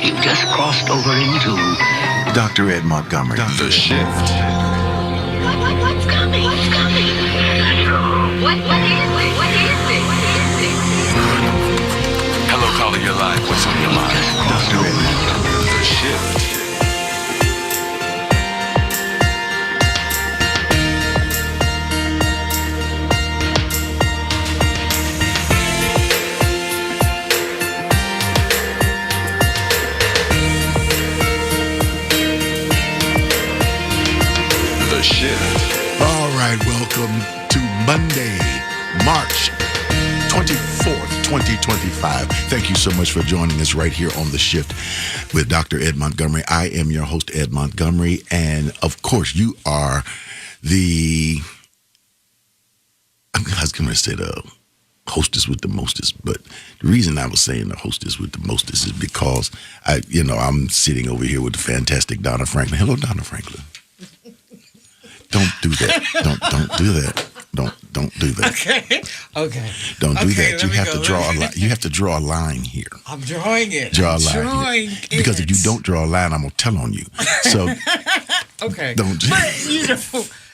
You just crossed over into Dr. Ed Montgomery. The Shift. What's coming? What's coming? What is it? What is it? What is it? Hello, caller, you're live. What's on your mind? Dr. Ed Montgomery. The Shift. The Shift. All right, welcome to Monday, March 24th, 2025. Thank you so much for joining us right here on The Shift with Dr. Ed Montgomery. I am your host, Ed Montgomery, and of course, you are I was going to say the hostess with the mostest, but the reason I was saying the hostess with the mostest is because I'm sitting over here with the fantastic Donna Franklin. Hello, Donna Franklin. Don't do that. Don't do that. Don't do that. Okay. Don't do Okay, that. You let me have go. to draw a line. You have to draw a line here. I'm drawing it. Draw a I'm line drawing here. it. Because if you don't draw a line, I'm gonna tell on you. So Okay. don't. But,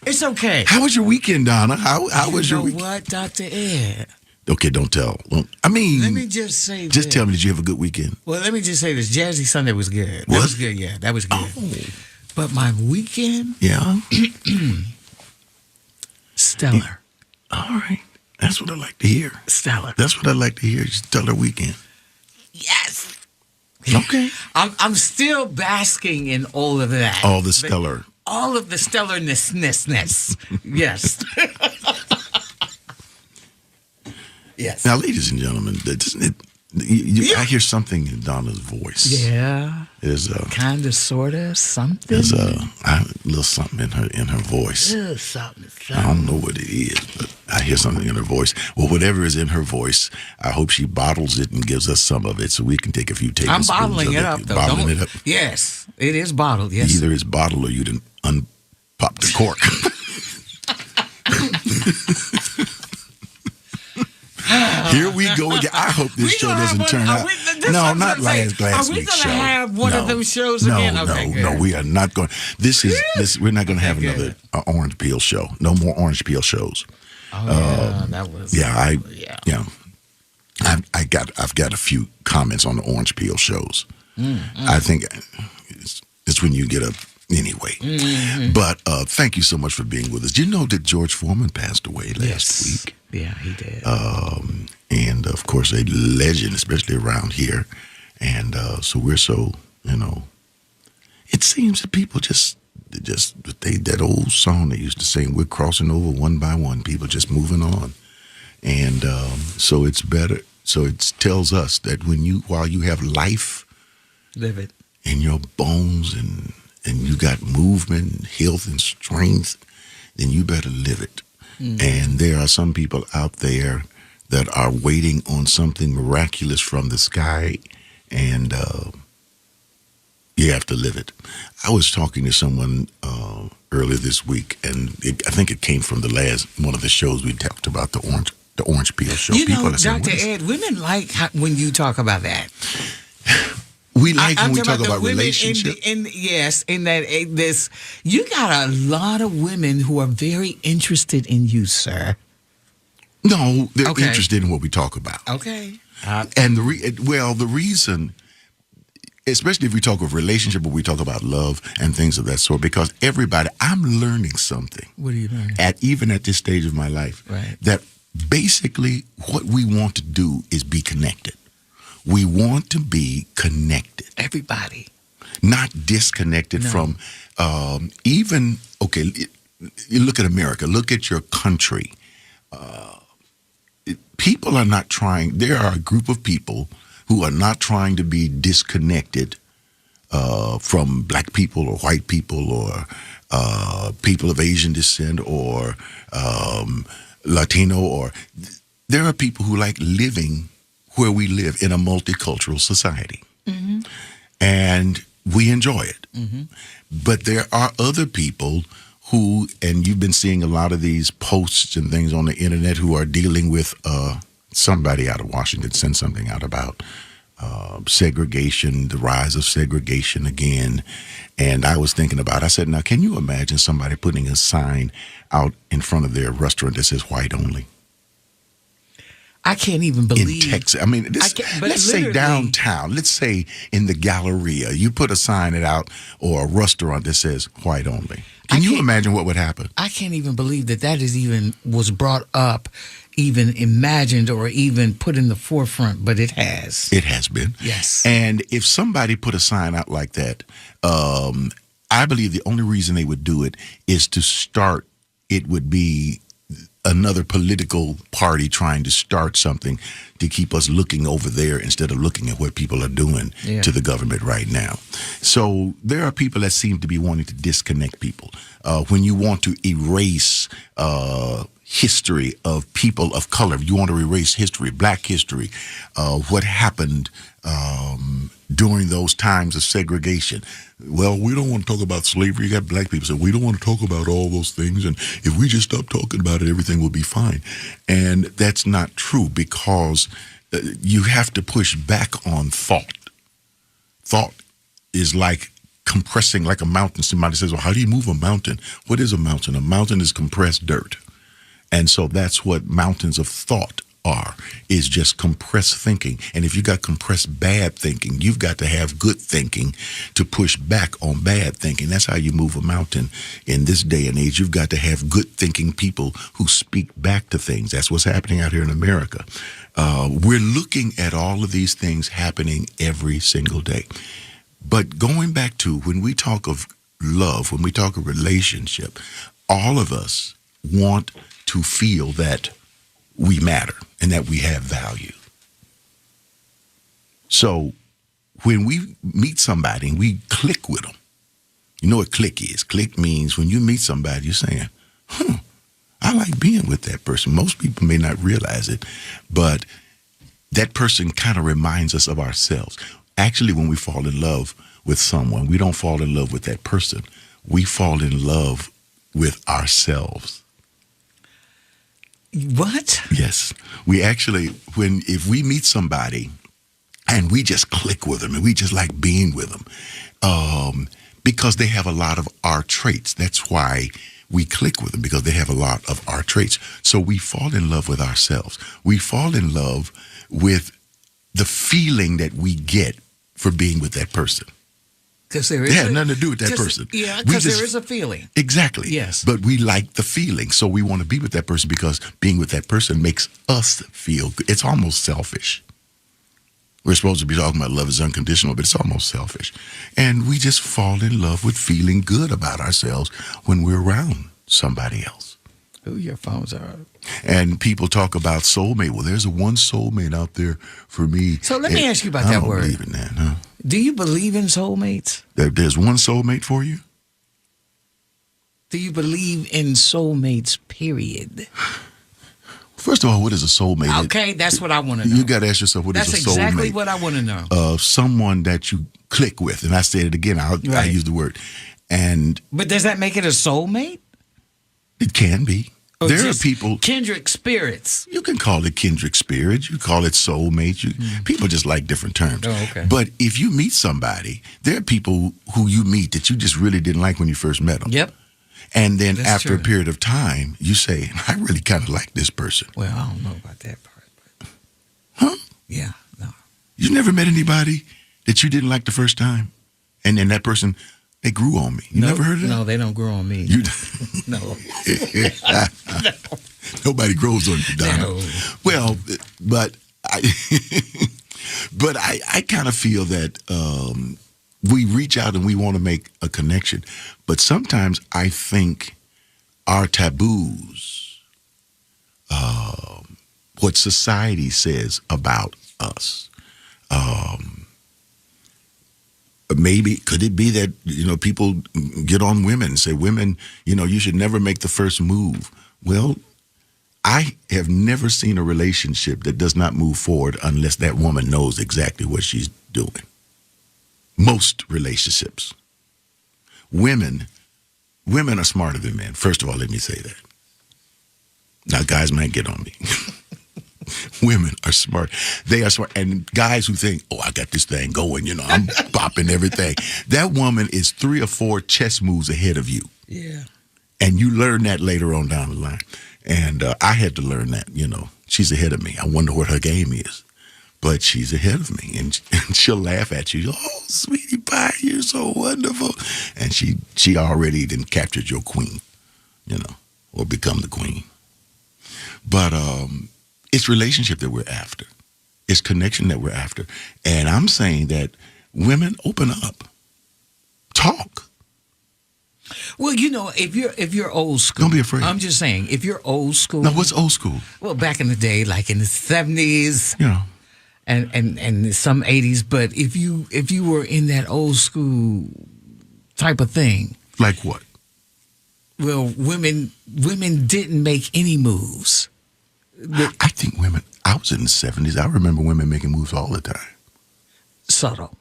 it's okay. How was your weekend, Donna? How was your weekend? What, Dr. Ed? Okay, don't tell. Well, I mean, Let me just say just this. tell me, did you have a good weekend? Well, let me just say this. Jazzy Sunday was good. That Was was good, yeah. That was good. Oh, But my weekend, yeah. stellar. All right. That's what I like to hear. Stellar. That's what I like to hear. Stellar weekend. Yes. Okay. I'm still basking in all of that. All the stellar. All of the stellarness. Yes. Yes. Now, ladies and gentlemen, I hear something in Donna's voice. Yeah. There's Kind of, sort of, something. There's a little something in her voice. Something. I don't know what it is, but I hear something in her voice. Well, whatever is in her voice, I hope she bottles it and gives us some of it so we can take a few I'm tablespoons bottling of it up, though. Bottling it up. Yes, it is bottled. Yes. Either it's bottled or you didn't unpop the cork. Here we go again. I hope this show doesn't turn out. No, not last week's show. Are we going to have one of those shows again? Okay, No, we are not going. This. We're not going to have Okay, another orange peel show. No more orange peel shows. Oh, yeah, that was. Yeah, Yeah. I've got a few comments on the orange peel shows. I think it's when you get up anyway. Mm-hmm. But thank you so much for being with us. Did you know that George Foreman passed away last week? Yeah, he did. And of course, a legend, especially around here. And so we're so, it seems that people that old song they used to sing, we're crossing over one by one, people just moving on. And so it's better. So it tells us that while you have life Live it. in your bones and you got movement and health and strength, then you better live it. And there are some people out there that are waiting on something miraculous from the sky, and you have to live it. I was talking to someone earlier this week, and I think it came from one of the shows we talked about, the orange peel show. People are saying, Dr. Ed, women like when you talk about that. we like when we talking talk about women relationships. In that this, you got a lot of women who are very interested in you, sir. No, they're Okay. interested in what we talk about. Okay. And the reason, especially if we talk of relationship or we talk about love and things of that sort, because I'm learning something. What are you learning? Even at this stage of my life, Right. that basically what we want to do is be connected. We want to be connected, Everybody. not disconnected from even, okay, you look at America, look at your country. People are not trying, there are a group of people who are not trying to be disconnected from black people or white people or people of Asian descent or Latino, or there are people who like living where we live in a multicultural society. Mm-hmm. And we enjoy it. Mm-hmm. But there are other people who, and you've been seeing a lot of these posts and things on the internet, who are dealing with somebody out of Washington sent something out about segregation, the rise of segregation again. And I was thinking about, I said, now, can you imagine somebody putting a sign out in front of their restaurant that says white only? I can't even In believe. Texas. I mean, But let's say literally- downtown, let's say in the Galleria, you put a sign out or a restaurant that says white only. Can you can't- imagine what would happen? I can't even believe that is even was brought up, even imagined, or even put in the forefront, but it has. It has been. Yes. And if somebody put a sign out like that, I believe the only reason they would do it is to start, it would be another political party trying to start something to keep us looking over there instead of looking at what people are doing to the government right now. So there are people that seem to be wanting to disconnect people. When you want to erase history of people of color, you want to erase history, black history, what happened during those times of segregation. Well, we don't want to talk about slavery. You got black people say, we don't want to talk about all those things. And if we just stop talking about it, everything will be fine. And that's not true, because you have to push back on thought. Thought is like compressing like a mountain. Somebody says, well, how do you move a mountain? What is a mountain? A mountain is compressed dirt. And so that's what mountains of thought are, is just compressed thinking. And if you got compressed bad thinking, you've got to have good thinking to push back on bad thinking. That's how you move a mountain in this day and age. You've got to have good thinking people who speak back to things. That's what's happening out here in America. We're looking at all of these things happening every single day. But going back to when we talk of love, when we talk of relationship, all of us want to feel that we matter and that we have value. So when we meet somebody and we click with them, you know what click is? Click means when you meet somebody, you're saying, I like being with that person. Most people may not realize it, but that person kind of reminds us of ourselves. Actually, when we fall in love with someone, we don't fall in love with that person. We fall in love with ourselves. What? Yes. We actually, if we meet somebody and we just click with them and we just like being with them, because they have a lot of our traits. That's why we click with them, because they have a lot of our traits. So we fall in love with ourselves. We fall in love with the feeling that we get for being with that person. Because there is nothing to do with that person. Yeah, because there is a feeling. Exactly. Yes. But we like the feeling. So we want to be with that person because being with that person makes us feel good. It's almost selfish. We're supposed to be talking about love is unconditional, but it's almost selfish. And we just fall in love with feeling good about ourselves when we're around somebody else. Ooh, your phones are up. And people talk about soulmate. Well, there's a one soulmate out there for me. So let me ask you about that word. I don't believe in that, huh? Do you believe in soulmates? There's one soulmate for you? Do you believe in soulmates, period? First of all, what is a soulmate? Okay, that's what I want to know. You got to ask yourself, what is That's a soulmate? exactly what I want to know. Someone that you click with. And I said it again. I Right. use the word. And But does that make it a soulmate? it can be. Or There are just people, kindred spirits. you can call it kindred spirit. You call it soulmate. People just like different terms. Oh, okay. But if you meet somebody, there are people who you meet that you just really didn't like when you first met them. Yep. And then That's after true. a period of time, you say, I really kind of like this person. Well, I don't know about that part. But Huh? yeah, no. You never met anybody that you didn't like the first time? And then that person, they grew on me. You never heard of that? No, they don't grow on me. You, No. nobody grows on you, Donna. No. Well, but I kind of feel that we reach out and we want to make a connection. But sometimes I think our taboos, what society says about us, maybe could it be that, people get on women and say, women, you should never make the first move. Well, I have never seen a relationship that does not move forward unless that woman knows exactly what she's doing. Most relationships. Women are smarter than men. First of all, let me say that. Now, guys might get on me. Women are smart. They are smart. And guys who think, oh, I got this thing going, I'm popping everything. That woman is 3 or 4 chess moves ahead of you. Yeah. And you learn that later on down the line. And I had to learn that, she's ahead of me. I wonder what her game is. But she's ahead of me. And she'll laugh at you. Oh, sweetie pie, you're so wonderful. And she already then captured your queen, or become the queen. But it's relationship that we're after. It's connection that we're after. And I'm saying that women, open up. Talk. Well, if you're old school, don't be afraid. I'm just saying, if you're old school. Now, what's old school? Well, back in the day, like in the 70s, and some 80s. But if you were in that old school type of thing, like what? Well, women didn't make any moves. I think women. I was in the 70s. I remember women making moves all the time. Subtle.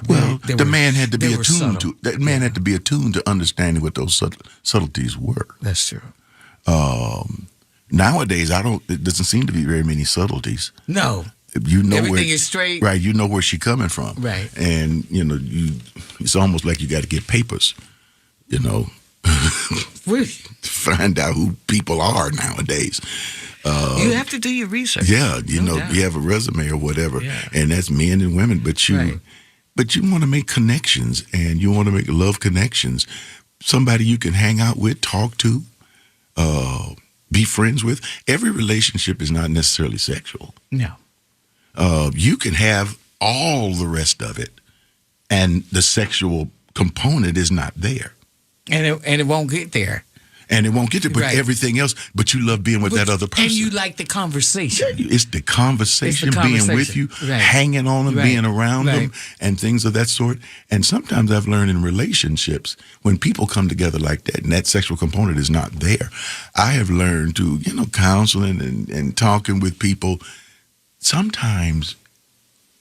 Well, the man had to be subtle. attuned to. That man had to be attuned to understanding what those subtleties were. That's true. Nowadays, it doesn't seem to be very many subtleties. No. Everything is straight. Right. You know where she's coming from. Right. And it's almost like you got to get papers. Find out who people are nowadays. You have to do your research. Yeah, doubt. you have a resume or whatever, Yeah. and that's men and women. But you want to make connections, and you want to make love connections. Somebody you can hang out with, talk to, be friends with. Every relationship is not necessarily sexual. No. You can have all the rest of it, and the sexual component is not there. And it won't get there. And it won't get there, but everything else, but you love being with that other person. And you like the conversation. It's the conversation, being with you, hanging on them, being around them, and things of that sort. And sometimes I've learned in relationships, when people come together like that, and that sexual component is not there, I have learned to, counseling and talking with people, sometimes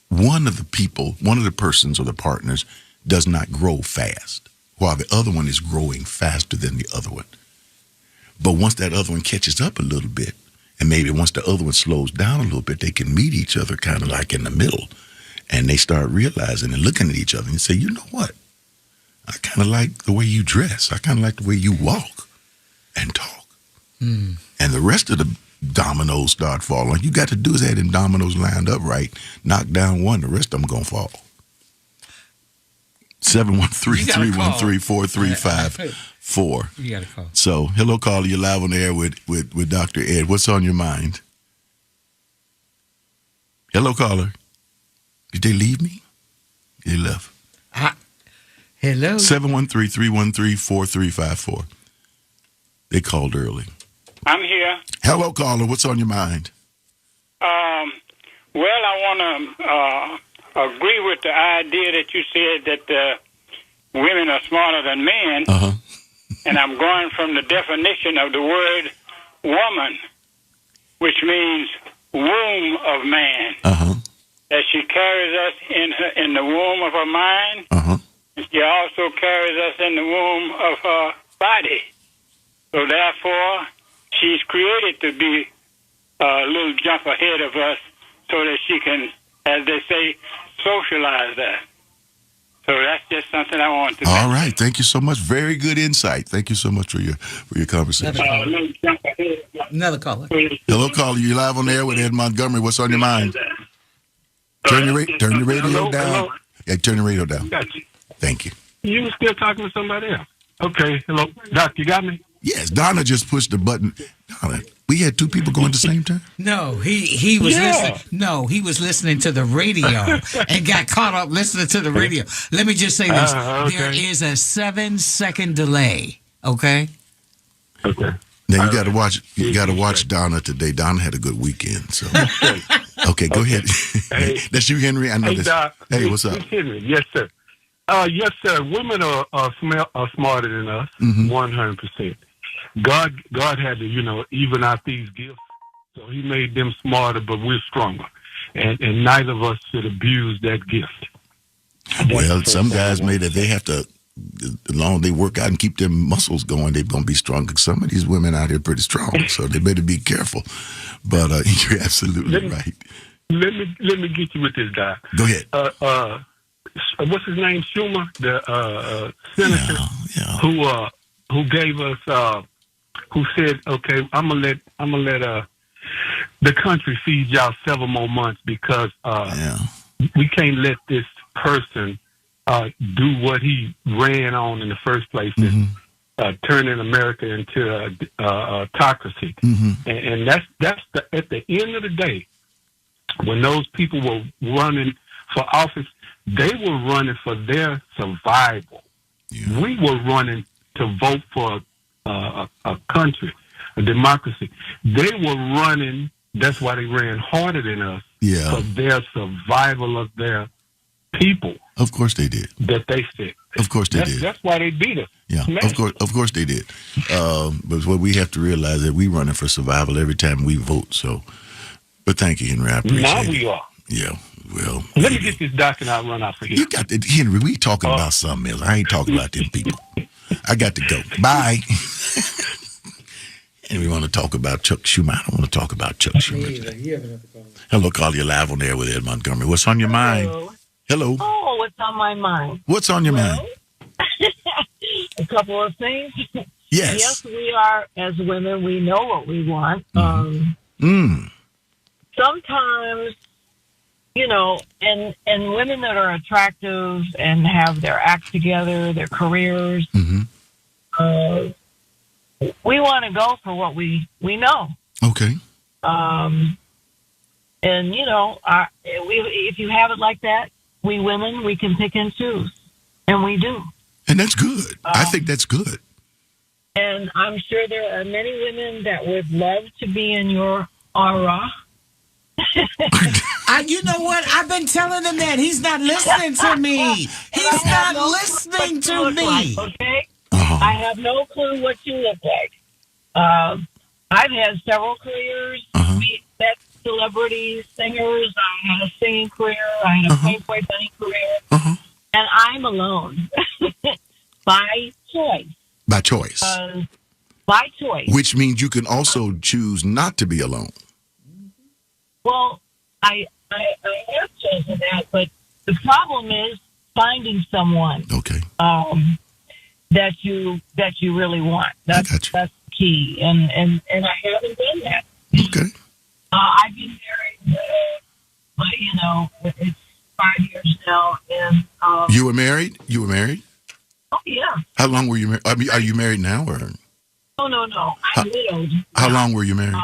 one of the persons or the partners does not grow fast, while the other one is growing faster than the other one. But once that other one catches up a little bit, and maybe once the other one slows down a little bit, they can meet each other kind of like in the middle. And they start realizing and looking at each other and say, you know what? I kind of like the way you dress. I kind of like the way you walk and talk. And the rest of the dominoes start falling. You got to do is have them dominoes lined up right, knock down one, the rest of them going to fall. 713-313-4354. You got to call. So, hello, caller. You're live on the air with Dr. Ed. What's on your mind? Hello, caller. Did they leave me? They left. Hello. 713-313-4354. They called early. I'm here. Hello, caller. What's on your mind? Well, I want to agree with the idea that you said that women are smarter than men. Uh-huh. And I'm going from the definition of the word woman, which means womb of man. Uh-huh. That she carries us in the womb of her mind. Uh-huh. And she also carries us in the womb of her body. So therefore, she's created to be a little jump ahead of us so that she can, as they say, socialize that. So that's just something I want to mention. All right. Thank you so much. Very good insight. Thank you so much for your conversation. Little jump ahead. Another caller. Hello, caller. You live on the air with Ed Montgomery. What's on your mind? Turn your radio down. Hello? Yeah, turn the radio down. Got you. Thank you. You were still talking to somebody else. Okay, hello. Doc, you got me? Yes, Donna just pushed the button. Donna, we had two people going at the same time? No, he was listening. No, he was listening to the radio and got caught up listening to the radio. Let me just say this: okay. there is a 7-second delay. Okay. Okay. Now you got to watch. You got to watch Donna today. Donna had a good weekend. So, okay, go ahead. Hey. That's you, Henry. I know Hey, this. Doc. Hey, what's up? It's Henry. Yes, sir. Yes, sir. Women are smarter than us, 100%. God had to, even out these gifts. So he made them smarter, but we're stronger. And neither of us should abuse that gift. Well, some guys made it. They have to as long as they work out and keep their muscles going, they're going to be strong. 'Cause some of these women out here are pretty strong, so they better be careful. But you're absolutely right. Let me get you with this guy. Go ahead. What's his name? Schumer, the senator who gave us who said, okay, I'm gonna let the country feed y'all several more months because we can't let this person do what he ran on in the first place, turning America into a autocracy. And that's at the end of the day, when those people were running for office, they were running for their survival. Yeah. We were running to vote for a country, a democracy. They were running, that's why they ran harder than us, for their survival of their people. Of course they did. That they said. Of course they did. That's why they beat us. Yeah, of course they did. But what we have to realize that we running for survival every time we vote. So, but thank you, Henry. I appreciate it. Now we are. Yeah. Well, let me get this doc and I'll run out for here. You got it, Henry. We talking about something else. I ain't talking about them people. I got to go. Bye. And we want to talk about Chuck Schumer. I don't want to talk about Chuck Schumer today. Hello, call you live on air with Ed Montgomery. What's on your mind? Hello. Oh, what's on my mind? What's on your mind? A couple of things. Yes. Yes, we are, as women, we know what we want. Sometimes, you know, and women that are attractive and have their act together, their careers, we want to go for what we know. Okay. And, you know, if you have it like that, we women, we can pick and choose. And we do. And that's good. I think that's good. And I'm sure there are many women that would love to be in your aura. You know what? I've been telling him that. He's not listening to me. He's not listening to me. Like, okay? I have no clue what you look like. I've had several careers. We met celebrities, singers. I had a singing career. I had a Playboy Bunny career. And I'm alone. By choice. By choice. By choice. Which means you can also choose not to be alone. Well, I have chosen that, but the problem is finding someone. Okay. That you really want. That's the key, and I haven't done that. Okay. I've been married, but you know, it's 5 years now, and You were married? Oh yeah. How long were you married? I mean, are you married now or? No. I'm widowed. How long were you married?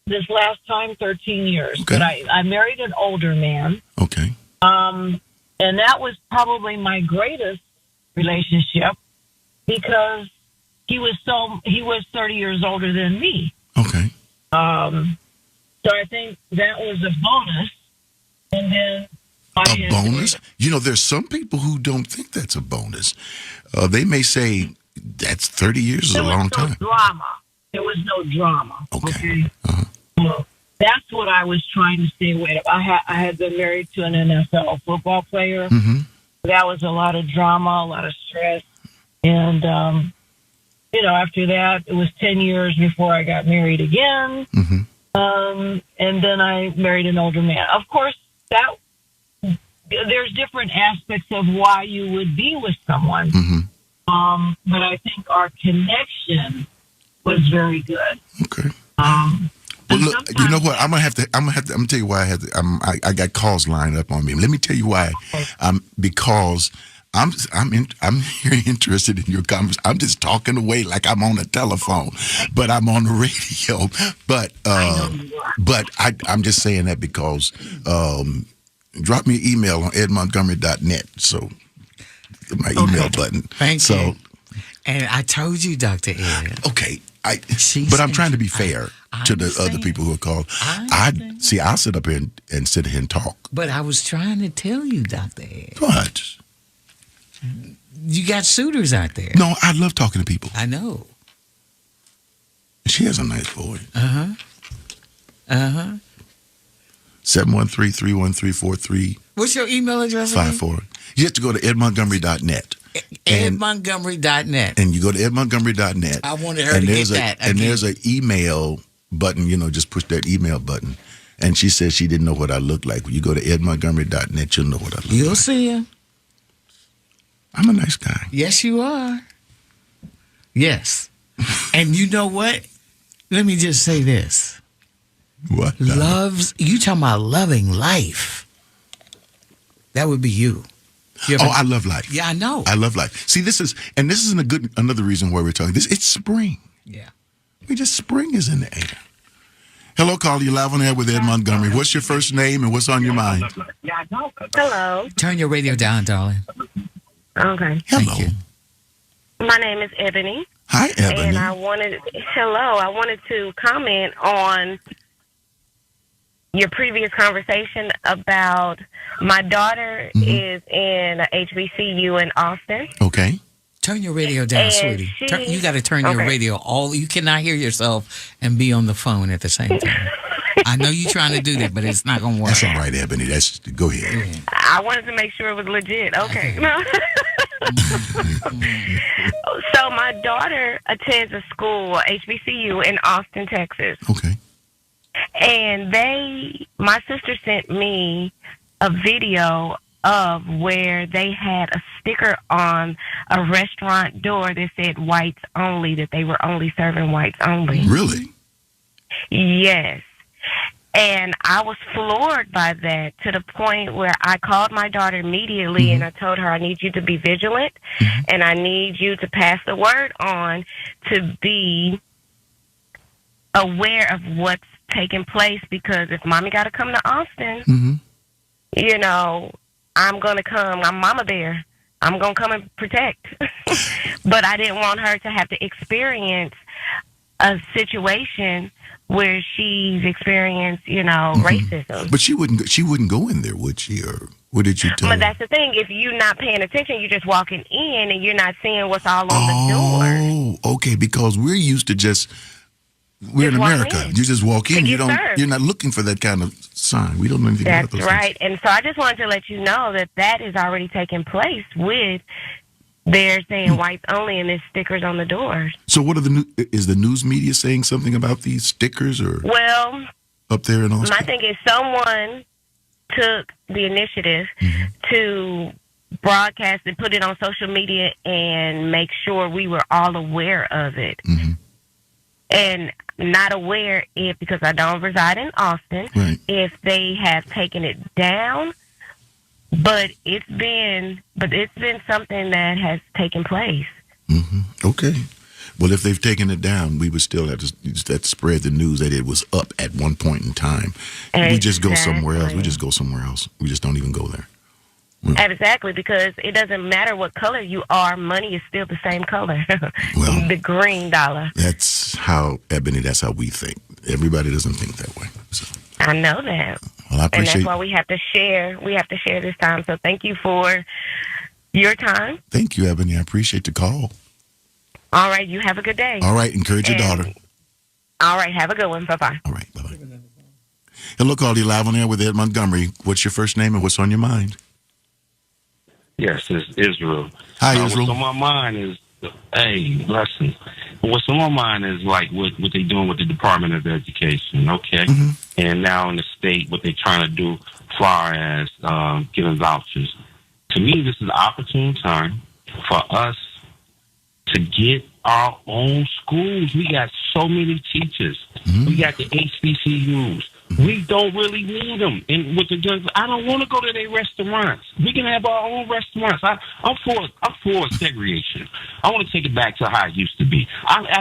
This last time, 13 years. Okay. But I married an older man. Okay. And that was probably my greatest relationship because he was 30 years older than me. Okay. So I think that was a bonus. And then a bonus? You know, there's some people who don't think that's a bonus. They may say that's 30 years is a long time. There was no drama. Okay. Well, that's what I was trying to stay away from. I had been married to an NFL football player. That was a lot of drama, a lot of stress. And, you know, after that, it was 10 years before I got married again. And then I married an older man. Of course, there's different aspects of why you would be with someone. But I think our connection was very good. Okay. Well, look, you know what? I'm gonna tell you why I got calls lined up on me. Let me tell you why. Because I'm very interested in your conversation. I'm just talking away like I'm on a telephone, but I'm on the radio. But I'm just saying that because drop me an email on edmontgomery.net. So my email button. Thank you. And I told you, Dr. Ed. Okay. But I'm trying to be fair to the other people who are called. I'll sit up here and sit here and talk. But I was trying to tell you, Dr. Ed. What? You got suitors out there. No, I love talking to people. I know. She has a nice voice. 713-313-4354. What's your email address again? You have to go to edmontgomery.net. edmontgomery.net. And you go to edmontgomery.net. I wanted her to get that. And there's an email button, just push that email button. And she said she didn't know what I looked like. When you go to edmontgomery.net, you'll know what I look like. You'll see him. I'm a nice guy. Yes, you are. Yes. And you know what? Let me just say this. What? You talking about loving life. That would be you. I love life. Yeah, I know. I love life. See, this is another reason why we're talking this. It's spring. Yeah. Spring is in the air. Hello, caller. You're live on air with Ed Montgomery. What's your first name and what's on your mind? Hello. Turn your radio down, darling. Okay. Hello. Thank you. My name is Ebony. Hi, Ebony. And I wanted to comment on your previous conversation about my daughter is in a HBCU in Austin. Okay. Turn your radio down, And sweetie. You got to turn your radio you cannot hear yourself and be on the phone at the same time. I know you're trying to do that, but it's not going to work. That's all right, Ebony. Go ahead. I wanted to make sure it was legit. Okay. So my daughter attends a school, HBCU, in Austin, Texas. Okay. And my sister sent me a video of where they had a sticker on a restaurant door that said whites only, that they were only serving whites only. Really? Yes. And I was floored by that, to the point where I called my daughter immediately and I told her, I need you to be vigilant and I need you to pass the word on to be aware of what's taking place, because if mommy got to come to Austin, I'm going to come. I'm Mama Bear. I'm going to come and protect. But I didn't want her to have to experience a situation where she's experienced, racism. But she wouldn't go in there, would she? Or what did you tell her? But that's the thing. If you're not paying attention, you're just walking in and you're not seeing what's all on the door. Oh, okay. Because we're used to we're in America. You just walk in. You're not looking for that kind of sign. We don't know anything about those That's right. things. And so I just wanted to let you know that is already taking place with they're saying whites only and there's stickers on the doors. So what is the news media saying something about these stickers or up there in Austin? My thing is someone took the initiative to broadcast and put it on social media and make sure we were all aware of it. And not aware because I don't reside in Austin, if they have taken it down, but it's been something that has taken place. Okay. Well, if they've taken it down, we would still have to spread the news that it was up at one point in time. Exactly. We just go somewhere else. We just don't even go there. Exactly, because it doesn't matter what color you are, money is still the same color. Well, the green dollar. That's how we think. Everybody doesn't think that way. So. I know that. Well, I appreciate. And that's why we have to share. We have to share this time. So thank you for your time. Thank you, Ebony. I appreciate the call. All right. You have a good day. All right. Encourage your daughter. All right. Have a good one. Bye-bye. All right. Bye-bye. Hello, caller. You live on air with Ed Montgomery. What's your first name and what's on your mind? Yes, it's Israel. Hi, Israel. What's on my mind is, listen. What's on my mind is like what they're doing with the Department of Education, okay? And now in the state, what they're trying to do as far as giving vouchers. To me, this is an opportune time for us to get our own schools. We got so many teachers. We got the HBCUs. We don't really need them. And what they're doing, I don't want to go to their restaurants. We can have our own restaurants. I'm for segregation. I want to take it back to how it used to be.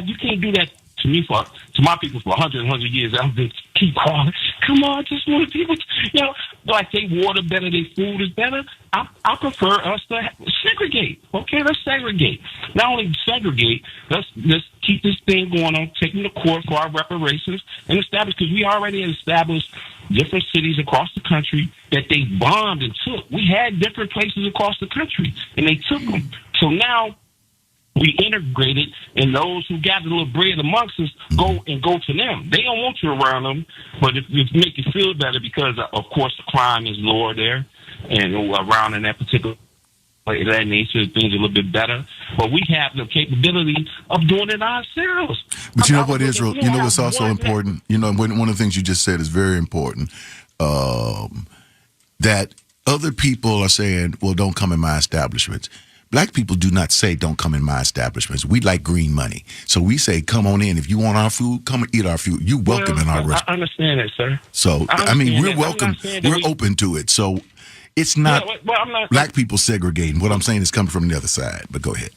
You can't do that to my people for 100 years. I'm just keep calling. Come on, just want people, like they water better, their food is better. I prefer us to segregate. Okay, let's segregate. Not only segregate, let's keep this thing going on, taking the court for our reparations and establish, because we already established different cities across the country that they bombed and took. We had different places across the country and they took them. So now We integrated, and those who got a little bread amongst us go to them. They don't want you around them, but if make you feel better because, of course, the crime is lower there and around in that particular that nature, things are a little bit better. But we have the capability of doing it ourselves. But you know what, Israel? You know what's also important? You know, one of the things you just said is very important. That other people are saying, well, don't come in my establishments. Black people do not say, don't come in my establishments. We like green money. So we say, come on in. If you want our food, come and eat our food. You're welcome in our restaurant. I understand that, sir. So, I mean, we're welcome. We're open to it. So it's not, black people segregating. What I'm saying is coming from the other side. But go ahead.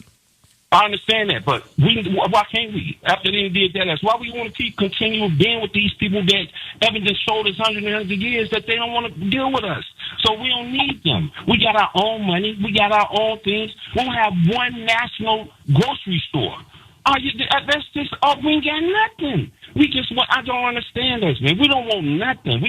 I understand that, but why can't we? After they did that, that's why we want to continue being with these people that haven't just showed us hundreds and hundreds of years that they don't want to deal with us. So we don't need them. We got our own money. We got our own things. We'll have one national grocery store. That's just, we ain't got nothing. We just want, I don't understand this, man. We don't want nothing.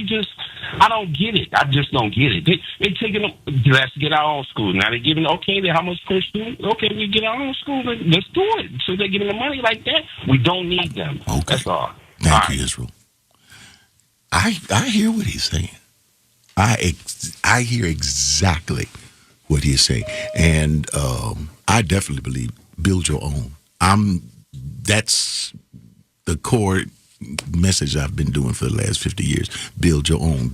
I don't get it. I just don't get it. They taking them, let's get our own school. Now they're giving, okay, how much per student? Okay, we get our own school. Let's do it. So they're giving the money like that. We don't need them. Okay. That's all. Thank you, Israel. I hear what he's saying. I hear exactly what he's saying. And I definitely believe build your own. That's the core message I've been doing for the last 50 years. Build your own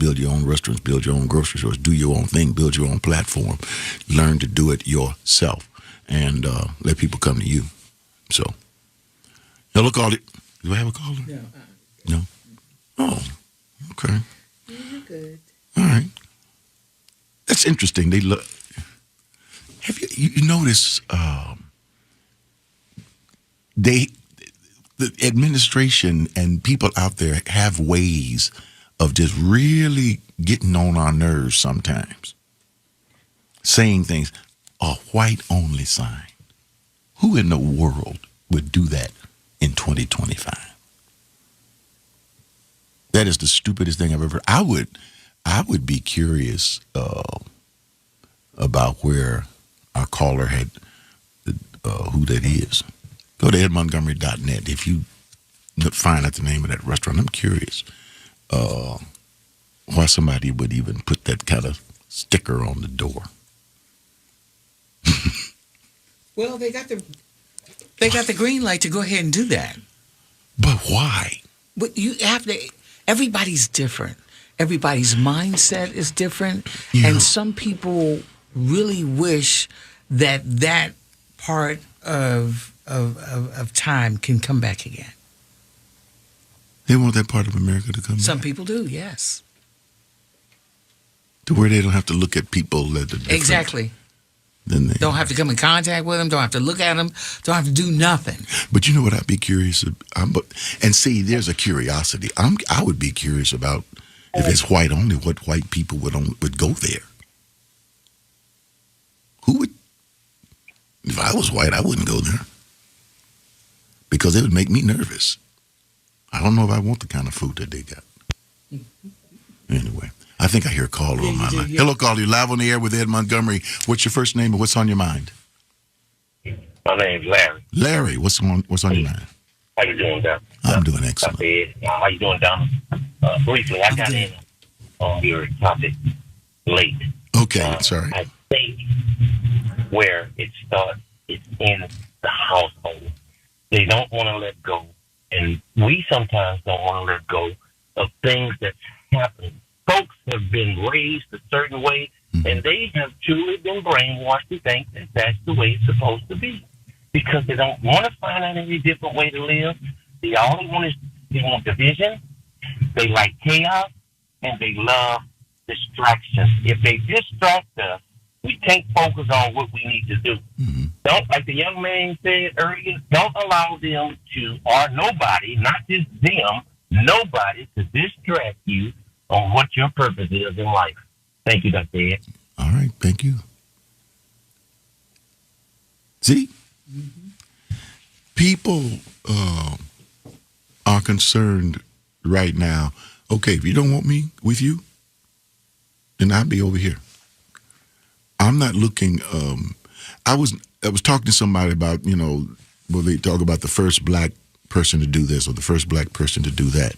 restaurants, build your own grocery stores, do your own thing, build your own platform, learn to do it yourself, and let people come to you. So, hello, caller. Do I have a caller? No. Oh, okay. You're good. All right. That's interesting. They look. Have you notice? The administration and people out there have ways of just really getting on our nerves sometimes. Saying things, a white-only sign. Who in the world would do that in 2025? That is the stupidest thing I've ever heard. I would be curious about where our caller had, who that is. Go to dredmontgomery.net. If you find out the name of that restaurant, I'm curious why somebody would even put that kind of sticker on the door. Well, they got the green light to go ahead and do that. But why? But you have to. Everybody's different. Everybody's mindset is different, and some people really wish that part of time can come back again. They want that part of America to come back? Some people do, yes. To where they don't have to look at people that are different. Exactly. Then they don't have to come in contact with them, don't have to look at them, don't have to do nothing. But you know what I'd be curious about? And see, there's a curiosity. I would be curious about if it's white only, what white people would go there. Who would? If I was white, I wouldn't go there. Because it would make me nervous. I don't know if I want the kind of food that they got. Anyway, I think I hear a caller on my line. Hello, caller. You're live on the air with Ed Montgomery. What's your first name and what's on your mind? My name's Larry. Larry, what's on your mind? How you doing, Don? I'm doing excellent. How you doing, Don? Briefly, I got in on your topic late. Okay, sorry. I think where it starts is in the household. They don't want to let go, and we sometimes don't want to let go of things that's happening. Folks have been raised a certain way, and they have truly been brainwashed to think that that's the way it's supposed to be, because they don't want to find out any different way to live. They want division. They like chaos, and they love distraction. If they distract us, we can't focus on what we need to do. Mm-hmm. Don't, like the young man said earlier, don't allow them to, or nobody, not just them, nobody to distract you on what your purpose is in life. Thank you, Dr. Ed. All right, thank you. See? Mm-hmm. People are concerned right now, okay, if you don't want me with you, then I'll be over here. I'm not looking, I was talking to somebody about, well, they talk about the first black person to do this or the first black person to do that,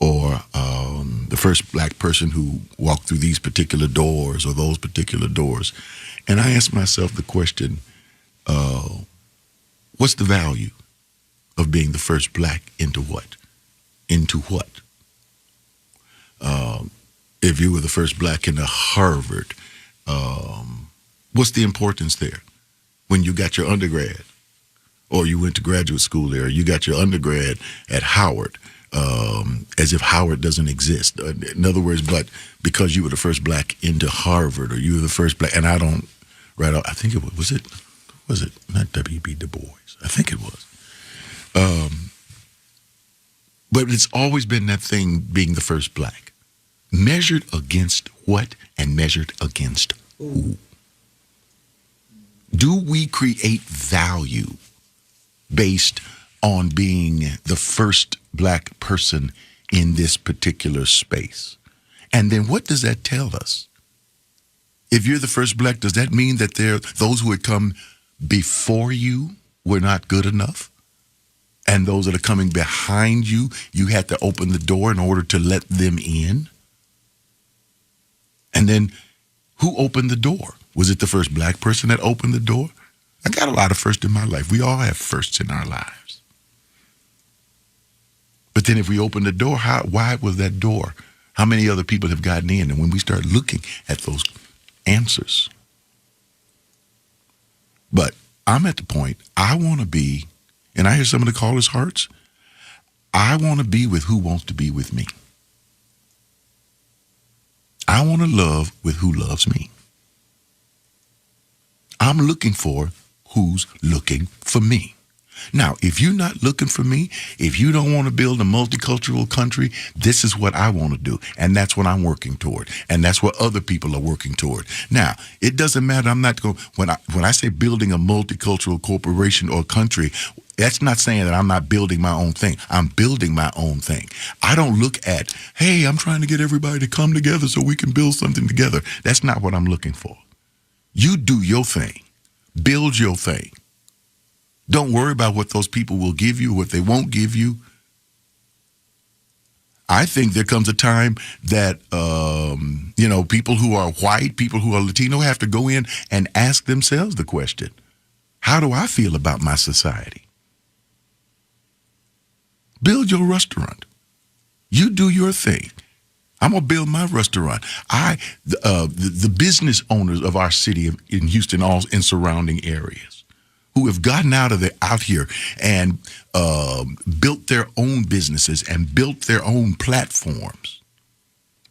or the first black person who walked through these particular doors or those particular doors. And I asked myself the question, what's the value of being the first black into what? Into what? If you were the first black into Harvard, what's the importance there? When you got your undergrad, or you went to graduate school there, or you got your undergrad at Howard, as if Howard doesn't exist. In other words, but because you were the first black into Harvard, or you were the first black, and I don't, right, I think it was it not W.B. Du Bois? I think it was. But it's always been that thing, being the first black. Measured against what and measured against who? Do we create value based on being the first black person in this particular space? And then what does that tell us? If you're the first black, does that mean that those who had come before you were not good enough? And those that are coming behind you, you had to open the door in order to let them in? And then who opened the door? Was it the first black person that opened the door? I got a lot of firsts in my life. We all have firsts in our lives. But then if we open the door, why was that door? How many other people have gotten in? And when we start looking at those answers. But I'm at the point, I want to be, and I hear some of the callers' hearts, I want to be with who wants to be with me. I want to love with who loves me. I'm looking for who's looking for me. Now, if you're not looking for me, if you don't want to build a multicultural country, this is what I want to do. And that's what I'm working toward. And that's what other people are working toward. Now, it doesn't matter. I'm not going, when I say building a multicultural corporation or country, that's not saying that I'm not building my own thing. I'm building my own thing. I don't look at, hey, I'm trying to get everybody to come together so we can build something together. That's not what I'm looking for. You do your thing. Build your thing. Don't worry about what those people will give you, what they won't give you. I think there comes a time that, people who are white, people who are Latino have to go in and ask themselves the question, how do I feel about my society? Build your restaurant. You do your thing. I'm going to build my restaurant. The business owners of our city in Houston, all in surrounding areas, who have gotten out here and built their own businesses and built their own platforms,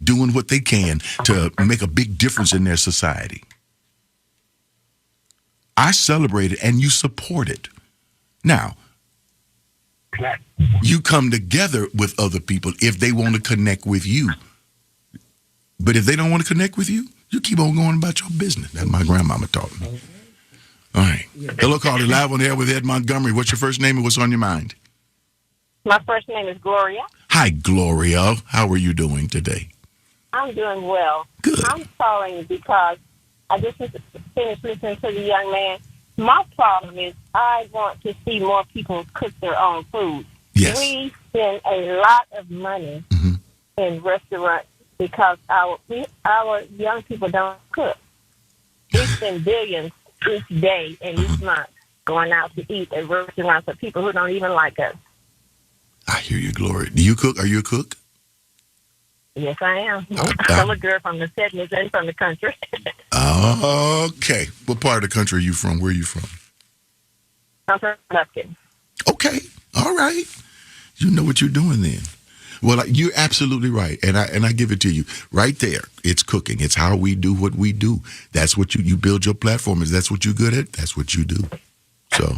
doing what they can to make a big difference in their society. I celebrate it and you support it. Now, you come together with other people if they want to connect with you. But if they don't want to connect with you, you keep on going about your business. That's my grandmama taught me. All right. Hello, caller. Live on the air with Ed Montgomery. What's your first name and what's on your mind? My first name is Gloria. Hi, Gloria. How are you doing today? I'm doing well. Good. I'm calling because I just finished listening to the young man. My problem is I want to see more people cook their own food. Yes. We spend a lot of money in restaurants because our young people don't cook. We spend billions each day and each month going out to eat at restaurants for people who don't even like us. I hear you, Gloria. Do you cook? Are you a cook? Yes, I am. I'm a girl from the 70s and from the country. Okay. What part of the country are you from? Where are you from? I'm from Lufkin. Okay. All right. You know what you're doing then. Well, you're absolutely right, and I give it to you right there. It's cooking. It's how we do what we do. That's what you build your platform. Is that's what you're good at? That's what you do. So,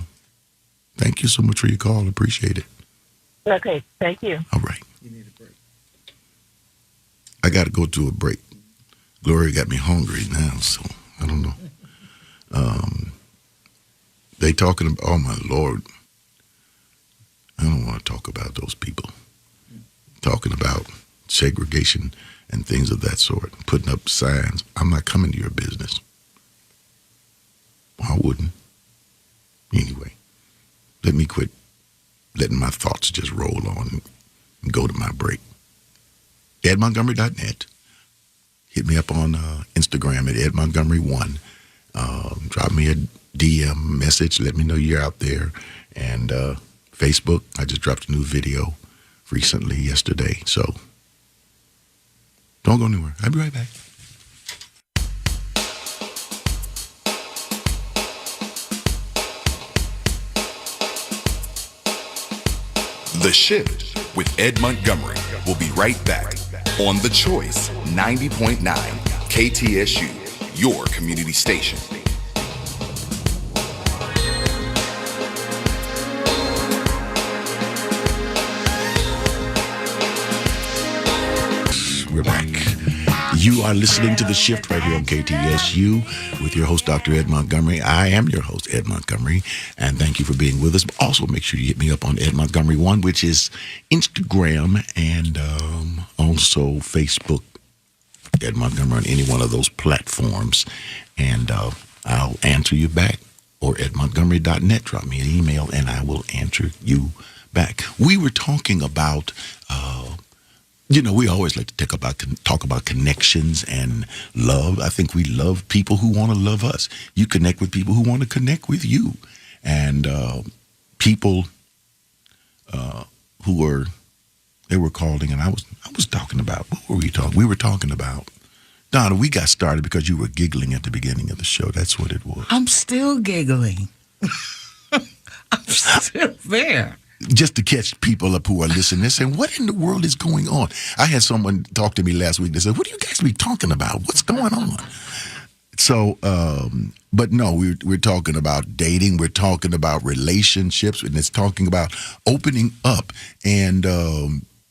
thank you so much for your call. Appreciate it. Okay, thank you. All right. You need a break. I got to go to a break. Gloria got me hungry now, so I don't know. They talking about, oh my Lord, I don't want to talk about those people. Talking about segregation and things of that sort, putting up signs. I'm not coming to your business. Why I wouldn't. Anyway, let me quit letting my thoughts just roll on and go to my break. edmontgomery.net. Hit me up on Instagram at edmontgomery1. Drop me a DM message. Let me know you're out there. And Facebook, I just dropped a new video recently, yesterday. So don't go anywhere. I'll be right back. The Shift with Ed Montgomery. We'll be right back on The Choice 90.9 KTSU, your community station. We're back. You are listening to The Shift right here on KTSU with your host, Dr. Ed Montgomery. I am your host, Ed Montgomery, and thank you for being with us. But also make sure you hit me up on Ed Montgomery 1, which is Instagram and also Facebook, Ed Montgomery on any one of those platforms. And I'll answer you back. Or edmontgomery.net. Drop me an email and I will answer you back. We were talking about we always like to talk about connections and love. I think we love people who want to love us. You connect with people who want to connect with you. And people they were calling, and I was talking about, what were we talking? We were talking about, Donna, we got started because you were giggling at the beginning of the show. That's what it was. I'm still giggling. I'm still there. Just to catch people up who are listening and saying, what in the world is going on? I had someone talk to me last week that said, what do you guys be talking about? What's going on? So, but no, we're talking about dating. We're talking about relationships, and it's talking about opening up. And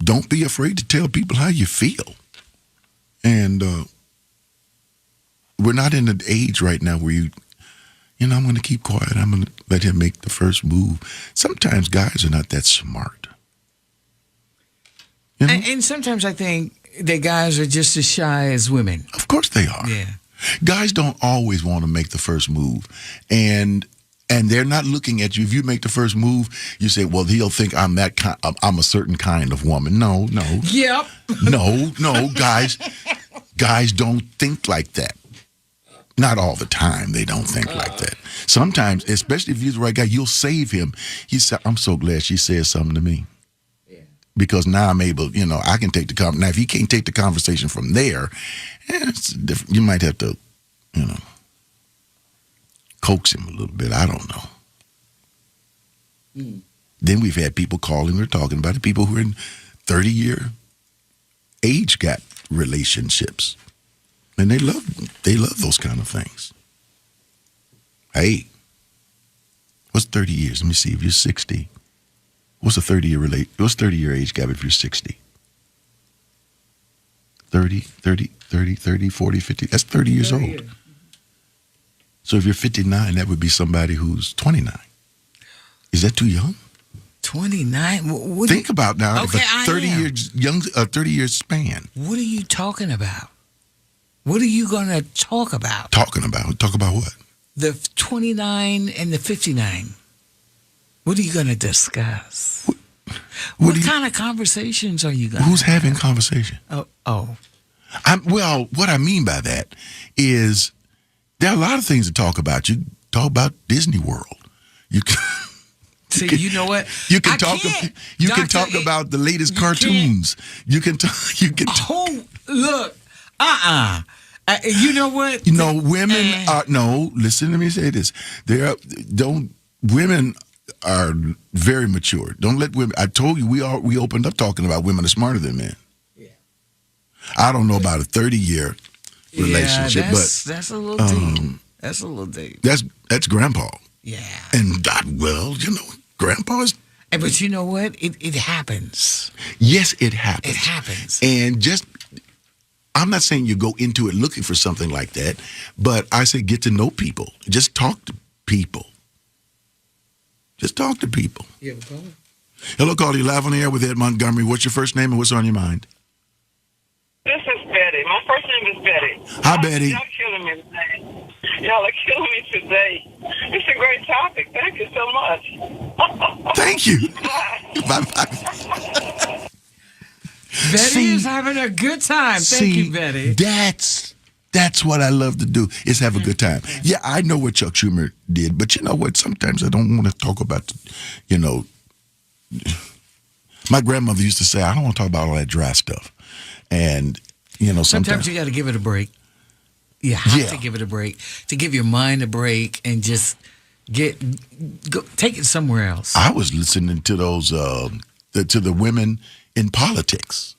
don't be afraid to tell people how you feel. And we're not in an age right now where I'm going to keep quiet. I'm going to let him make the first move. Sometimes guys are not that smart. You know? And sometimes I think that guys are just as shy as women. Of course they are. Yeah. Guys don't always want to make the first move. And they're not looking at you. If you make the first move, you say, well, he'll think I'm a certain kind of woman. No. Yep. No, guys don't think like that. Not all the time. They don't think like that. Sometimes, especially if you're the right guy, you'll save him. He said, I'm so glad she said something to me. Yeah. Because now I'm able, I can take the conversation. Now, if he can't take the conversation from there, it's different. You might have to, coax him a little bit. I don't know. Then we've had people calling, we're talking about it, people who are in 30-year age gap relationships. And they love those kind of things. Hey, what's 30 years? Let me see. If you're 60, what's 30-year age gap if you're 60? 30, 40, 50. That's 30 years old. So if you're 59, that would be somebody who's 29. Is that too young? 29? Think about now. Okay, if a 30-year span. What are you talking about? What are you going to talk about? Talk about what? The 29 and the 59. What are you going to discuss? What kind of conversations are you going to have? Who's having conversation? Oh. Well, what I mean by that is there are a lot of things to talk about. You talk about Disney World. You can, see, you know what? You can talk about the latest cartoons. You can talk. Oh, look. You know what? Women are listen to me say this. Women are very mature. Don't let women. I told you we opened up talking about women are smarter than men. Yeah. I don't know about a 30-year relationship, but that's a little deep. That's a little deep. That's grandpa. Yeah. And grandpa is. But you know what? It happens. Yes, it happens. It happens. And I'm not saying you go into it looking for something like that, but I say get to know people. Just talk to people. Just talk to people. You have a call? Hello, caller. You live on the air with Ed Montgomery. What's your first name and what's on your mind? This is Betty. My first name is Betty. Hi, Betty. Y'all killing me today. Y'all are killing me today. It's a great topic. Thank you so much. Thank you. Bye. Betty is having a good time. Thank you, Betty. That's what I love to do, is have a good time. Yeah, I know what Chuck Schumer did, but you know what? Sometimes I don't want to talk about, my grandmother used to say, I don't want to talk about all that dry stuff. And, sometimes you got to give it a break. You have to give it a break, to give your mind a break and just take it somewhere else. I was listening to those, to the women in politics.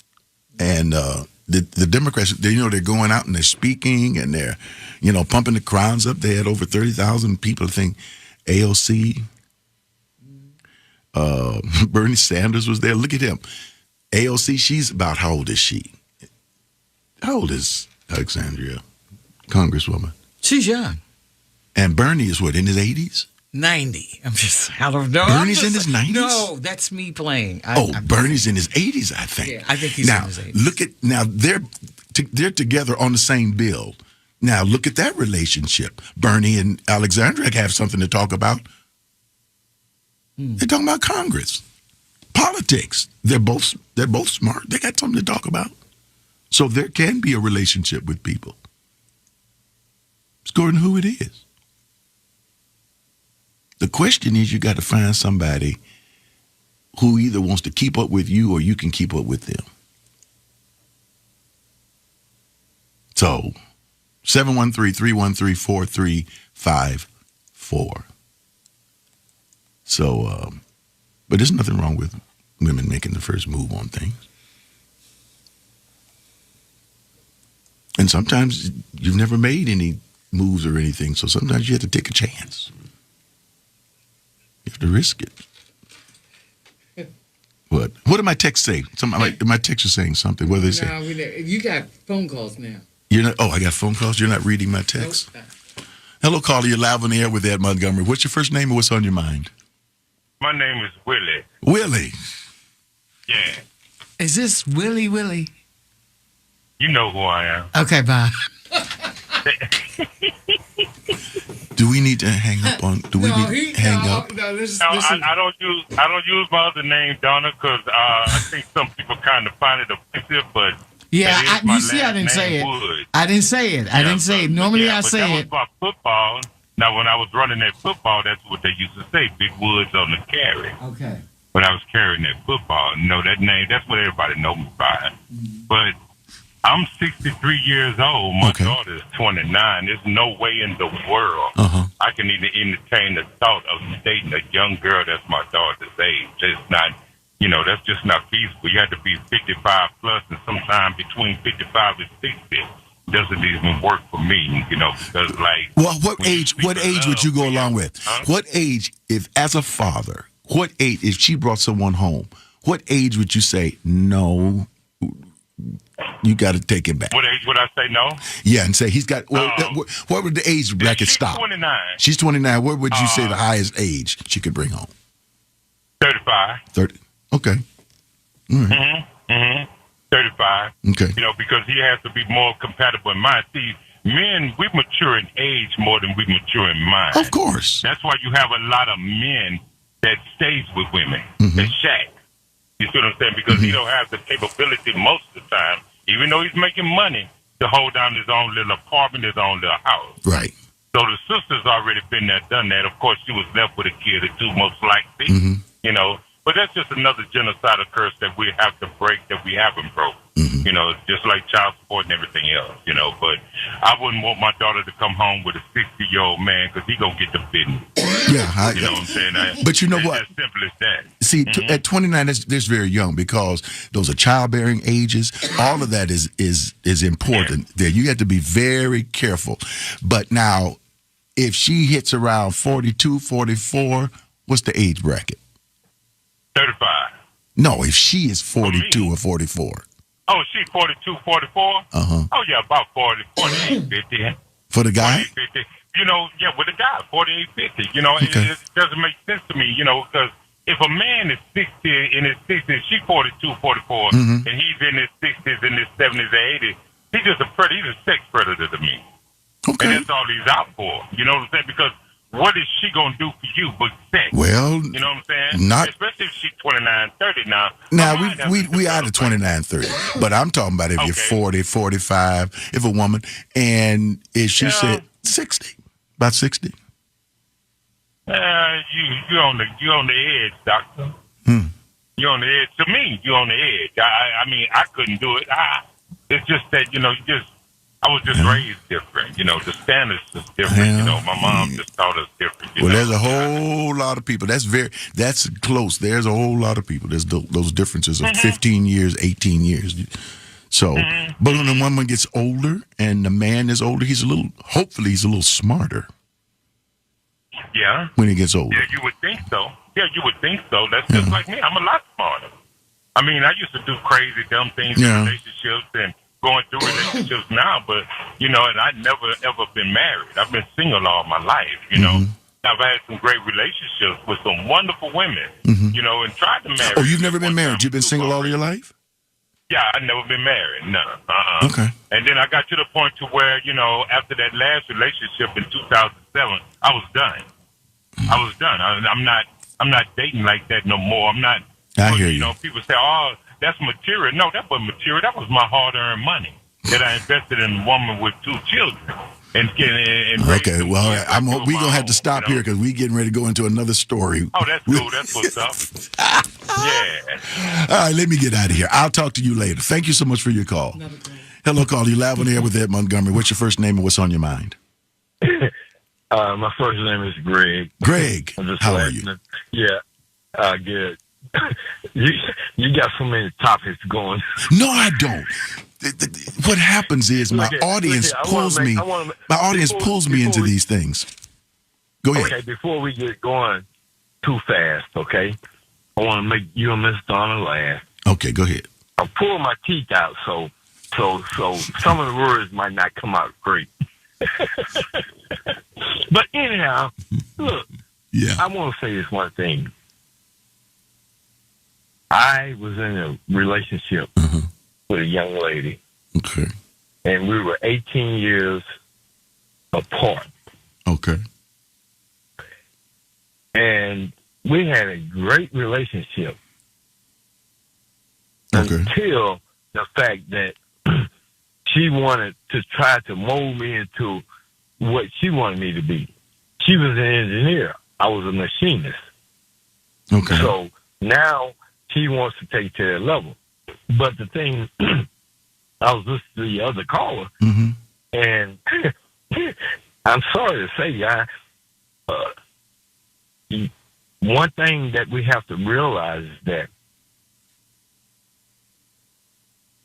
And the Democrats, they're going out and they're speaking and they're, pumping the crowds up. They had over 30,000 people. I think AOC, Bernie Sanders was there. Look at him. AOC, she's about, how old is she? How old is Alexandria, Congresswoman? She's young. And Bernie is what, in his 80s? 90. I don't know. Bernie's in his 90s? No, that's me playing. Bernie's in his 80s, I think. Yeah, I think he's in his 80s. Now they're together on the same bill. Now look at that relationship. Bernie and Alexandria have something to talk about. They're talking about Congress, politics. They're both smart. They got something to talk about. So there can be a relationship with people. It's according to who it is. The question is, you got to find somebody who either wants to keep up with you or you can keep up with them. So, 713-313-4354. So, but there's nothing wrong with women making the first move on things. And sometimes you've never made any moves or anything, so sometimes you have to take a chance. You have to risk it. What? What did my text say? My text is saying something. What did they say? No, you got phone calls now. You're not. Oh, I got phone calls. You're not reading my text. Nope. Hello, caller. You're live on the air with Ed Montgomery. What's your first name and what's on your mind? My name is Willie. Willie. Yeah. Is this Willie? You know who I am. Okay, bye. Do we need to hang up on? Do we need to hang up? No, listen. I don't use my other name, Donna, because I think some people kind of find it offensive. But yeah, you see, I didn't say it. I didn't say it. I didn't say it. Normally, I say it. That was my football. Now, when I was running that football, that's what they used to say: Big Woods on the carry. Okay. When I was carrying that football, that name. That's what everybody knows me by. But I'm 63 years old. My daughter is 29. There's no way in the world I can even entertain the thought of dating a young girl that's my daughter's age. It's not, that's just not feasible. You have to be 55 plus, and sometime between 55 and 60 doesn't even work for me, because Well, what age would you go along with? What age, if as a father, what age, if she brought someone home, what age would you say, no, you got to take it back? What age would I say no? Yeah, and say he's got, what would the age bracket stop? She's 29. She's 29. What would you say the highest age she could bring home? 35. 30. Okay. All right. 35. Okay. Because he has to be more compatible in mind. See, men, we mature in age more than we mature in mind. Of course. That's why you have a lot of men that stays with women, that shack. You see what I'm saying? Because he don't have the capability most of the time, even though he's making money, to hold down his own little apartment, his own little house. Right. So the sister's already been there, done that. Of course, she was left with a kid or two, most likely. But that's just another genocidal curse that we have to break that we haven't broke. Just like child support and everything else, But I wouldn't want my daughter to come home with a 60-year-old man because he going to get the business. Yeah. You know what I'm saying? But you know what? It's as simple as that. See, at 29, that's very young because those are childbearing ages. All of that is important there. You have to be very careful. But now, if she hits around 42, 44, what's the age bracket? 35. No, if she is 42 or 44. Oh, she 42, 44? Oh, yeah, about 40, 48, 50. For the guy? 48, 50. With the guy, 48, 50. It doesn't make sense to me, because if a man is 60 in his 60s, she's 42, 44, and he's in his 60s, in his 70s, or 80s, he's a sex predator to me. And that's all he's out for. You know what I'm saying? Because what is she going to do for you but sex? Well, you know what I'm saying? not. Especially if she's 29, 30 now. Now, we out of 29, 30. But I'm talking about if you're 40, 45, if a woman, and if she said 60, about 60. You on the edge, doctor. You're on the edge. To me, you're on the edge. I mean, I couldn't do it. It's just that, I was just raised different. The standards is different. My mom just taught us different. There's a whole lot of people. That's close. There's a whole lot of people. There's those differences of 15 years, 18 years. So, but when the woman gets older and the man is older, hopefully he's a little smarter. Yeah. When he gets older. Yeah, you would think so. That's just like me. I'm a lot smarter. I mean, I used to do crazy, dumb things in relationships and going through relationships now, but, and I've never, ever been married. I've been single all my life, I've had some great relationships with some wonderful women, and tried to marry. Oh, you've never been married? You've been single all your life? Yeah, I've never been married, no. Okay. And then I got to the point to where, after that last relationship in 2007, I was done. I'm not dating like that no more. I'm not. I hear you. People say, "Oh, that's material." No, that wasn't material. That was my hard-earned money that I invested in a woman with 2 children. Okay, well, we gonna have to stop here because we getting ready to go into another story. Oh, that's cool. That's what's up. Yeah. All right, let me get out of here. I'll talk to you later. Thank you so much for your call. Hello, call. You live on air with Ed Montgomery. What's your first name and what's on your mind? My first name is Greg. Greg, how are you? Yeah, good. You got so many topics going. No, I don't. What happens is my audience pulls me. My audience pulls me into these things. Go ahead. Okay, before we get going too fast, okay, I want to make you and Miss Donna laugh. Okay, go ahead. I pulled my teeth out, so some of the words might not come out great. But anyhow, look, I want to say this one thing. I was in a relationship with a young lady. Okay. And we were 18 years apart. Okay. And we had a great relationship until the fact that she wanted to try to mold me into what she wanted me to be. She was an engineer. I was a machinist. Okay. So now she wants to take to that level. But the thing, I was listening to the other caller, and I'm sorry to say, one thing that we have to realize is that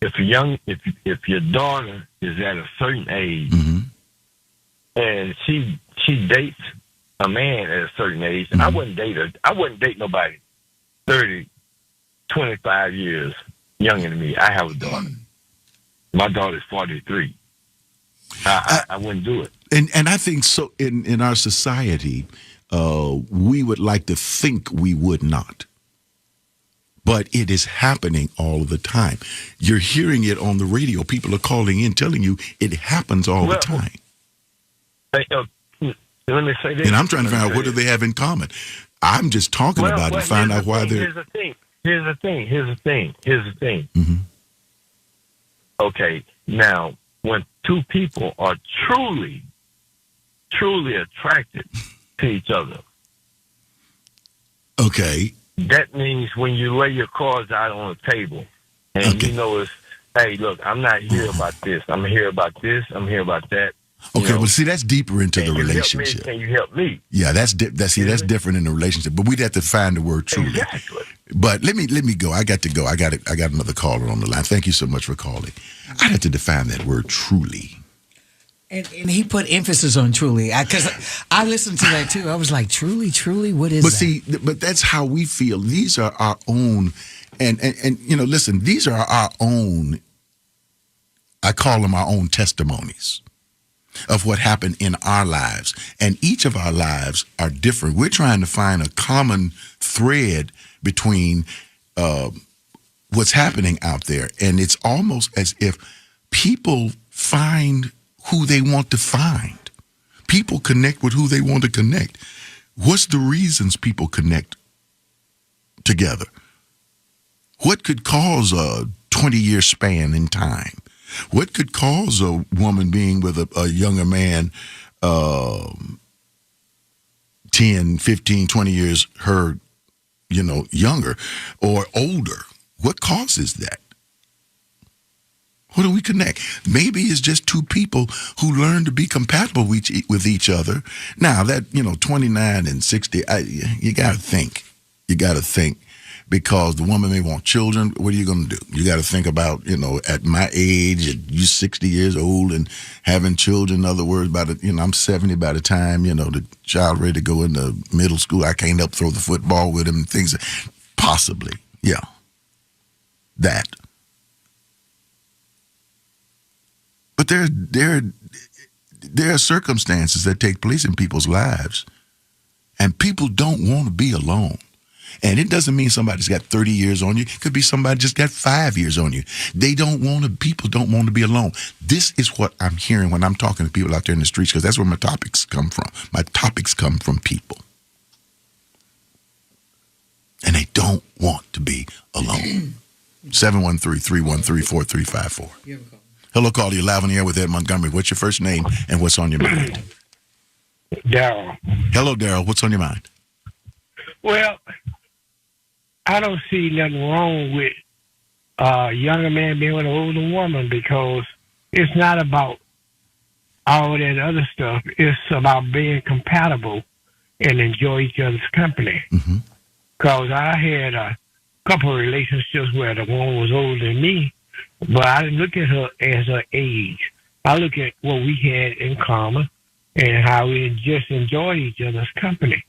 if your daughter is at a certain age and she dates a man at a certain age, I wouldn't date her. I wouldn't date nobody 30, 25 years younger than me. I have a daughter. My daughter's 43. I wouldn't do it. And I think so in our society, we would like to think we would not. But it is happening all the time. You're hearing it on the radio. People are calling in telling you it happens all the time. Let me say this. And I'm trying to find out what do they have in common. I'm just talking about it to find out why they're... Here's the thing. Okay, now, when two people are truly attracted to each other. Okay. That means when you lay your cards out on the table and you know it's, hey, look, I'm not here about this. I'm here about this. I'm here about that. Okay, well, see, that's deeper into the relationship. Can you help me? Yeah, that's different in the relationship. But we'd have to find the word truly. Exactly. But let me go. I got to go. I got another caller on the line. Thank you so much for calling. I'd have to define that word truly. And he put emphasis on truly, because I listened to that too. I was like, truly, what is that? But see, but that's how we feel. These are our own, and listen, these are our own. I call them our own testimonies of what happened in our lives, and each of our lives are different. We're trying to find a common thread between what's happening out there, and it's almost as if people find who they want to find. People connect with who they want to connect. What's the reasons people connect together? What could cause a 20-year span in time? What could cause a woman being with a younger man 10, 15, 20 years her, younger or older? What causes that? What do we connect? Maybe it's just two people who learn to be compatible with each other. Now, that, 29 and 60, you got to think. You got to think. Because the woman may want children. What are you going to do? You got to think about, at my age, you 60 years old and having children. In other words, I'm 70 by the time, the child ready to go into middle school. I can't help throw the football with him and things. Possibly, yeah. That. But there are circumstances that take place in people's lives, and people don't want to be alone. And it doesn't mean somebody's got 30 years on you. It could be somebody just got 5 years on you. People don't want to be alone. This is what I'm hearing when I'm talking to people out there in the streets, because that's where my topics come from. My topics come from people. And they don't want to be alone. 713-313-4354. Hello, caller. You're live on the air with Ed Montgomery. What's your first name and what's on your mind? Daryl. Hello, Daryl. What's on your mind? Well, I don't see nothing wrong with a younger man being with an older woman, because it's not about all that other stuff. It's about being compatible and enjoy each other's company. Because I had a couple of relationships where the woman was older than me, but I didn't look at her as her age. I look at what we had in common and how we just enjoyed each other's company.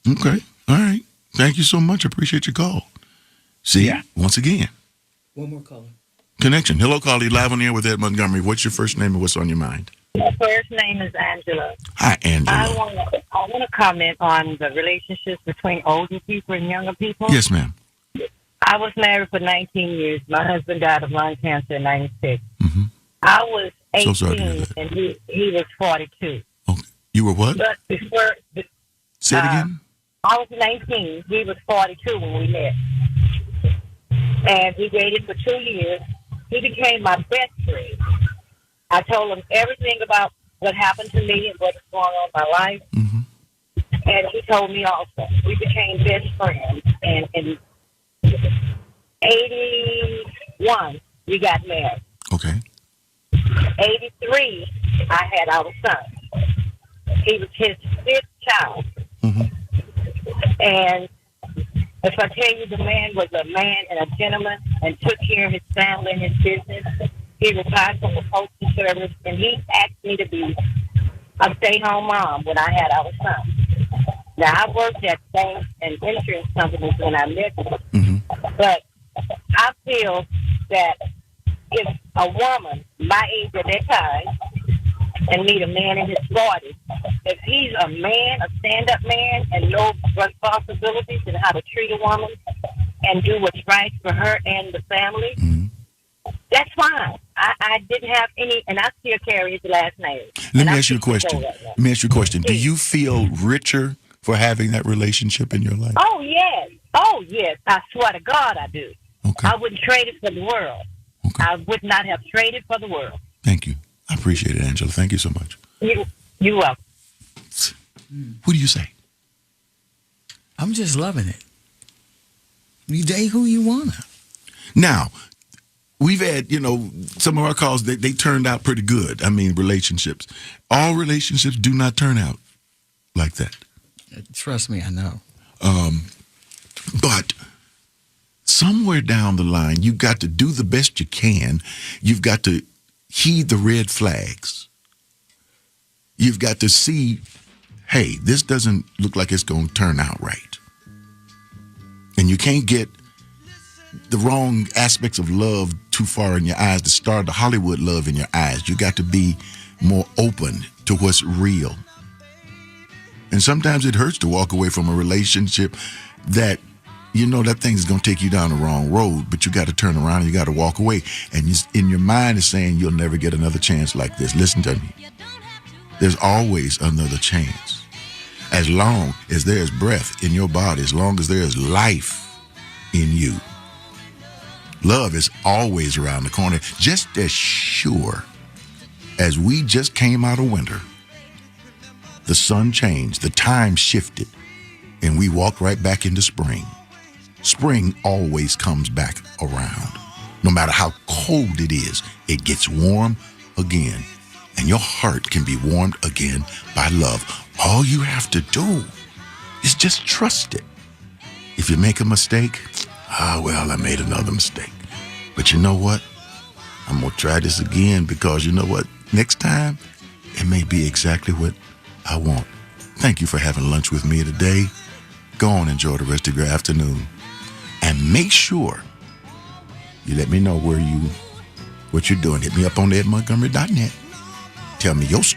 Okay. All right. Thank you so much. I appreciate your call. See, once again. One more caller. Connection. Hello, caller. You're live on the air with Ed Montgomery. What's your first name and what's on your mind? My first name is Angela. Hi, Angela. I want to comment on the relationships between older people and younger people. Yes, ma'am. I was married for 19 years. My husband died of lung cancer in 96. I was 18 and he was 42. Okay. You were what? But before... Say it again? I was 19. He was 42 when we met. And we dated for 2 years. He became my best friend. I told him everything about what happened to me and what was going on in my life. And he told me also. We became best friends. And in 81, we got married. Okay. 83, I had our son. He was his fifth child. And if I tell you, the man was a man and a gentleman and took care of his family and his business. He retired from the postal service, and he asked me to be a stay-home mom when I had our son. Now, I worked at banks and insurance companies when I met him. But I feel that if a woman my age at that time and meet a man in his 40s, if he's a man, a stand-up man, and no responsibilities in how to treat a woman and do what's right for her and the family, that's fine. I didn't have any, and I still carry his last name. Let me ask you a question. Do you feel richer for having that relationship in your life? Oh, yes. Oh, yes. I swear to God I do. Okay. I wouldn't trade it for the world. Okay. I would not have traded for the world. Thank you. I appreciate it, Angela. Thank you so much. You're welcome. What do you say? I'm just loving it. You date who you want to. Now, we've had, some of our calls, they turned out pretty good. I mean, relationships. All relationships do not turn out like that. Trust me, I know. But somewhere down the line, you've got to do the best you can. You've got to heed the red flags. You've got to see, hey, this doesn't look like it's going to turn out right. And you can't get the wrong aspects of love too far in your eyes to start the Hollywood love in your eyes. You got to be more open to what's real. And sometimes it hurts to walk away from a relationship that you know that thing's going to take you down the wrong road, but you got to turn around and you got to walk away. And in your mind is saying you'll never get another chance like this. Listen to me. There's always another chance. As long as there's breath in your body, as long as there is life in you, love is always around the corner. Just as sure as we just came out of winter, the sun changed, the time shifted, and we walked right back into spring. Spring always comes back around. No matter how cold it is, it gets warm again. And your heart can be warmed again by love. All you have to do is just trust it. If you make a mistake, well, I made another mistake. But you know what? I'm going to try this again because you know what? Next time, it may be exactly what I want. Thank you for having lunch with me today. Go on, enjoy the rest of your afternoon. And make sure you let me know what you're doing. Hit me up on dredmontgomery.net. Tell me your story.